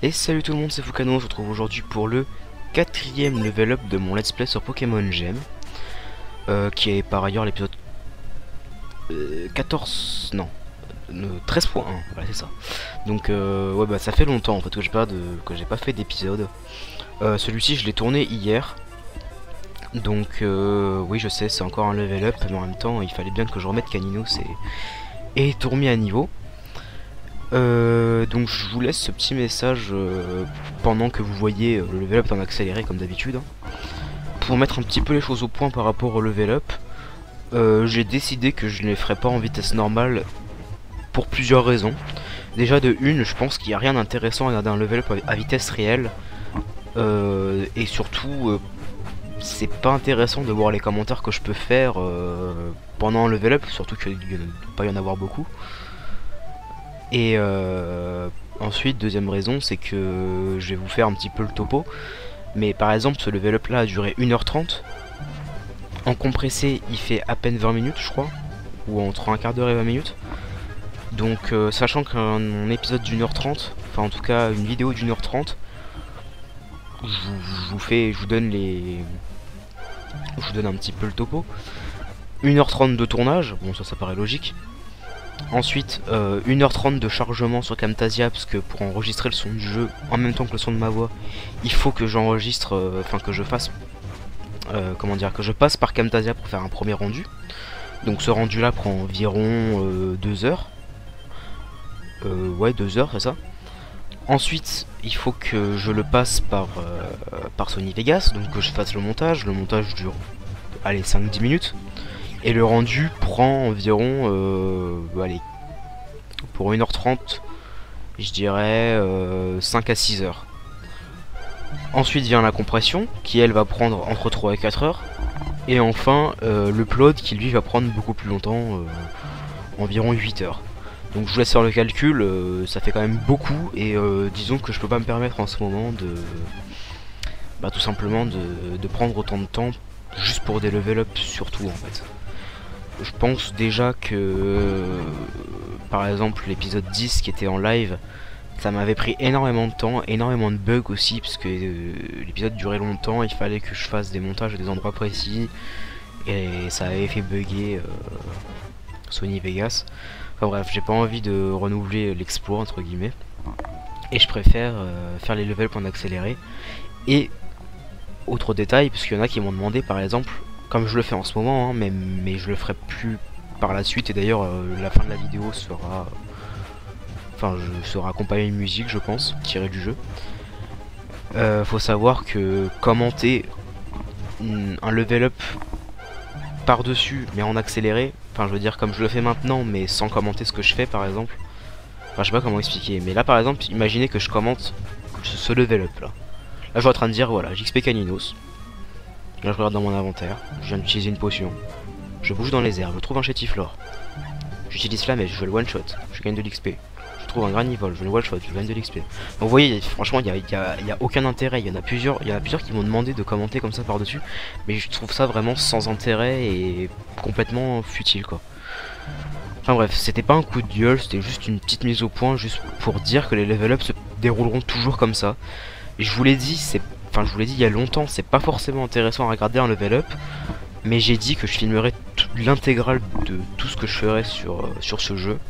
Et salut tout le monde, c'est Fukano, on se retrouve aujourd'hui pour le quatrième level up de mon let's play sur Pokémon Gem, qui est par ailleurs l'épisode 14, non, 13.1, voilà c'est ça. Donc ouais bah ça fait longtemps en fait que j'ai pas fait d'épisode. Celui-ci je l'ai tourné hier, donc oui je sais c'est encore un level up, mais en même temps il fallait bien que je remette Caninos et tout remis à niveau. Donc je vous laisse ce petit message pendant que vous voyez le level up en accéléré comme d'habitude, hein. Pour mettre un petit peu les choses au point par rapport au level up, j'ai décidé que je ne les ferai pas en vitesse normale pour plusieurs raisons. Déjà de une, je pense qu'il n'y a rien d'intéressant à regarder un level up à vitesse réelle, et surtout c'est pas intéressant de voir les commentaires que je peux faire pendant un level up, surtout qu'il ne doit pas y en avoir beaucoup. Et ensuite, deuxième raison, c'est que je vais vous faire un petit peu le topo. Mais par exemple, ce level up là a duré 1h30. En compressé, il fait à peine 20 minutes, je crois. Ou entre un quart d'heure et 20 minutes. Donc, sachant qu'un épisode d'1h30, enfin en tout cas une vidéo d'1h30, je vous donne un petit peu le topo. 1h30 de tournage, bon ça paraît logique. Ensuite 1h30 de chargement sur Camtasia, parce que pour enregistrer le son du jeu en même temps que le son de ma voix, il faut que j'enregistre, enfin que je fasse, comment dire, que je passe par Camtasia pour faire un premier rendu. Donc ce rendu là prend environ 2 heures. Ouais 2 heures c'est ça. Ensuite il faut que je le passe par Sony Vegas, donc que je fasse le montage dure allez 5-10 minutes. Et le rendu prend environ, allez, pour 1h30, je dirais 5 à 6 heures. Ensuite vient la compression, qui elle va prendre entre 3 et 4 heures. Et enfin, l'upload, qui lui va prendre beaucoup plus longtemps, environ 8 heures. Donc je vous laisse faire le calcul, ça fait quand même beaucoup. Et disons que je peux pas me permettre en ce moment de... Bah, tout simplement de prendre autant de temps juste pour des level up surtout en fait. Je pense déjà que par exemple l'épisode 10 qui était en live, ça m'avait pris énormément de temps, énormément de bugs aussi, parce que l'épisode durait longtemps, il fallait que je fasse des montages à des endroits précis, et ça avait fait bugger Sony Vegas. Enfin bref, j'ai pas envie de renouveler l'exploit entre guillemets, et je préfère faire les levels en accéléré. Et autre détail, parce qu'il y en a qui m'ont demandé par exemple, comme je le fais en ce moment, hein, mais je le ferai plus par la suite. Et d'ailleurs la fin de la vidéo sera, sera accompagnée d'une musique, je pense, tirée du jeu. Faut savoir que commenter un level up par dessus mais en accéléré, enfin je veux dire comme je le fais maintenant mais sans commenter ce que je fais par exemple, enfin je sais pas comment expliquer, mais là par exemple imaginez que je commente ce level up là, je suis en train de dire voilà JXP Caninos. Là je regarde dans mon inventaire, je viens d'utiliser une potion, je bouge dans les airs, je trouve un chétiflore, j'utilise flamèche, je le one shot, je gagne de l'XP, je trouve un granivol, je le one shot, je gagne de l'XP. Donc vous voyez, franchement il y a aucun intérêt, il y en a plusieurs qui m'ont demandé de commenter comme ça par dessus, mais je trouve ça vraiment sans intérêt et complètement futile quoi. Enfin bref, c'était pas un coup de gueule, c'était juste une petite mise au point, juste pour dire que les level up se dérouleront toujours comme ça. Et je vous l'ai dit, je vous l'ai dit il y a longtemps, c'est pas forcément intéressant à regarder un level up, mais j'ai dit que je filmerais l'intégrale de tout ce que je ferais sur ce jeu.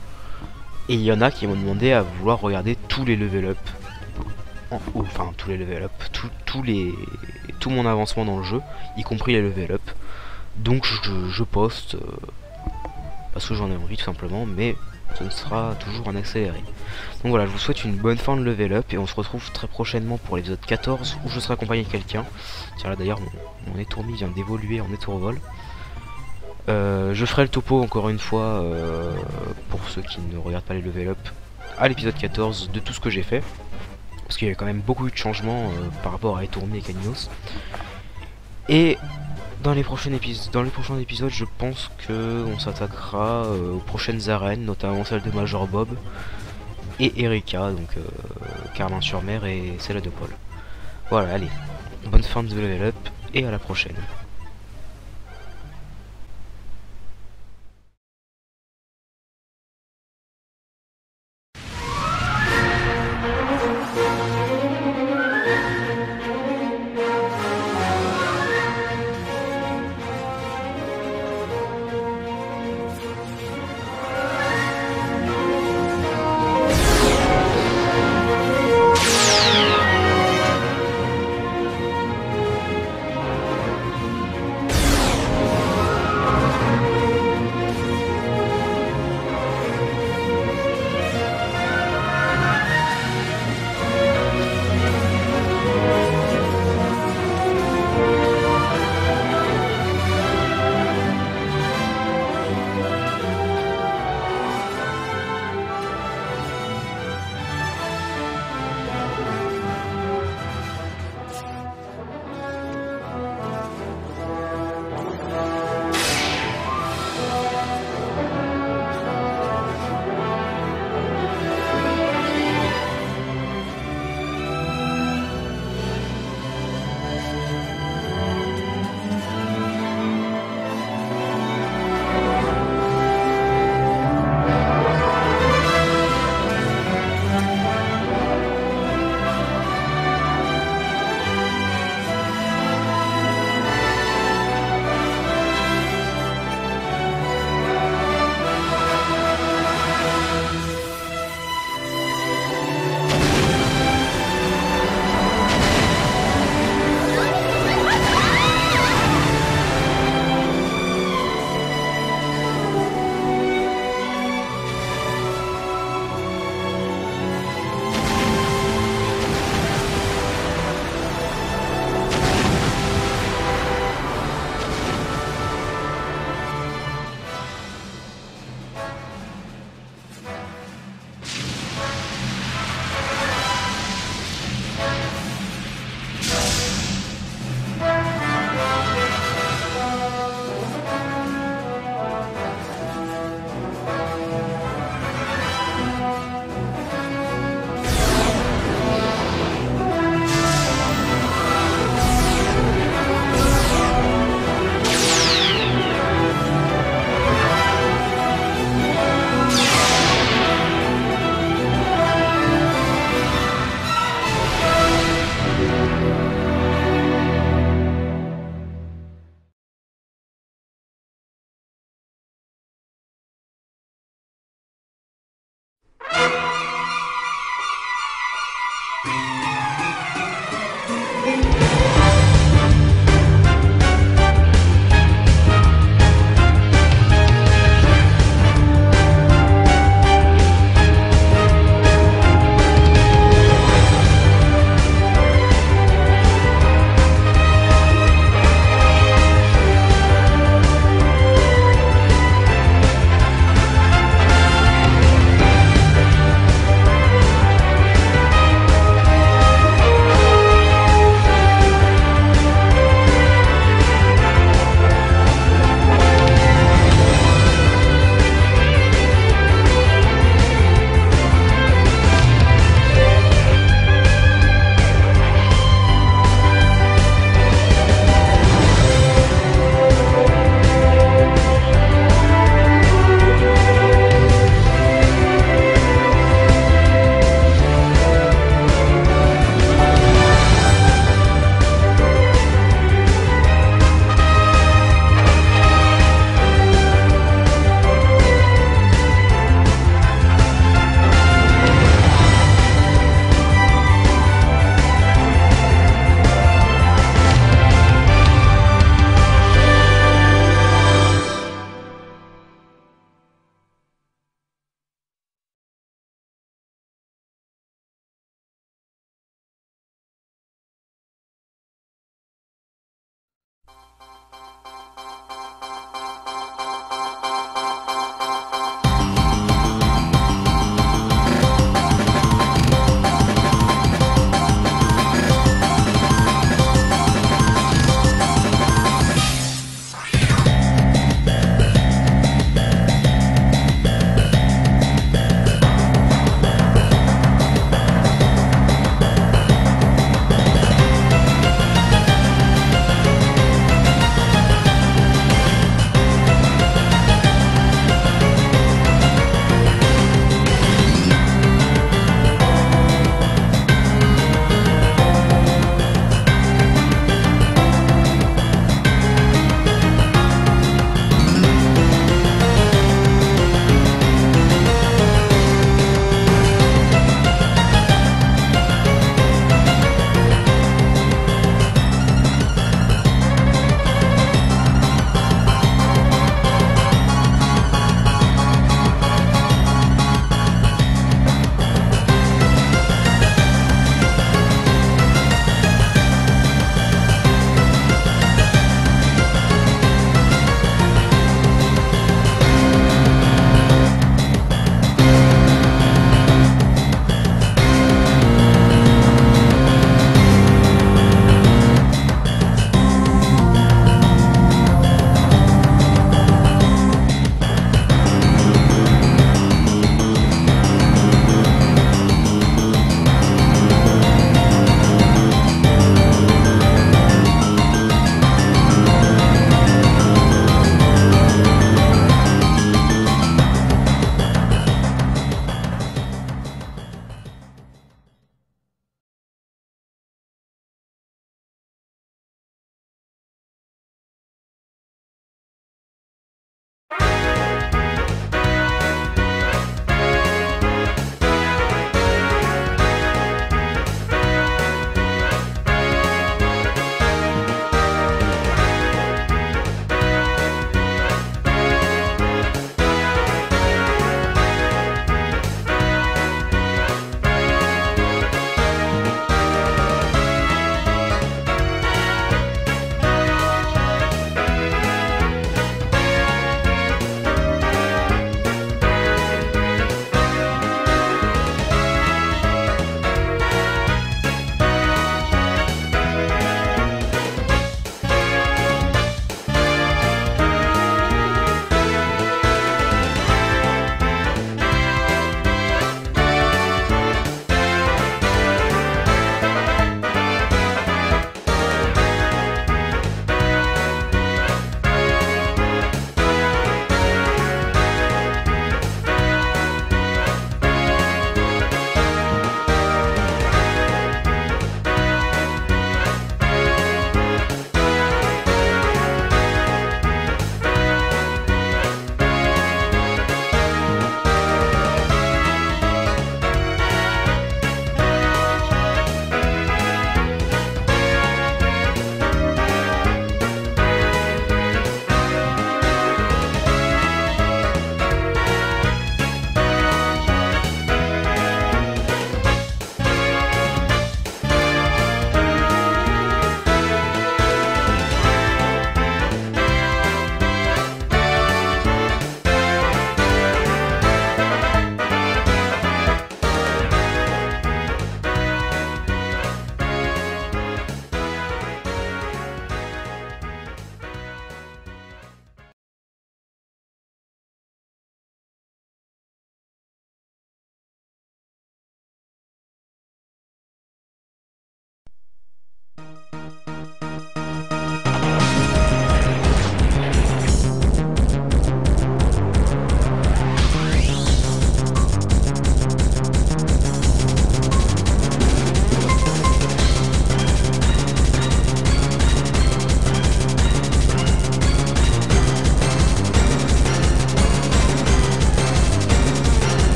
Et il y en a qui m'ont demandé à vouloir regarder tous les level up, enfin tous les level up, tout mon avancement dans le jeu, y compris les level up. Donc je poste parce que j'en ai envie tout simplement, mais ce sera toujours en accéléré. Donc voilà, je vous souhaite une bonne fin de level up et on se retrouve très prochainement pour l'épisode 14 où je serai accompagné de quelqu'un. Tiens là d'ailleurs mon étourmi vient d'évoluer en étourvol. Je ferai le topo encore une fois pour ceux qui ne regardent pas les level up à l'épisode 14 de tout ce que j'ai fait. Parce qu'il y a quand même beaucoup de changements par rapport à étourmi et Caninos. Et dans les prochains épisodes, je pense que on s'attaquera aux prochaines arènes, notamment celle de Major Bob et Erika, donc Carlin-sur-Mer et celle de Paul. Voilà, allez, bonne fin de level up et à la prochaine.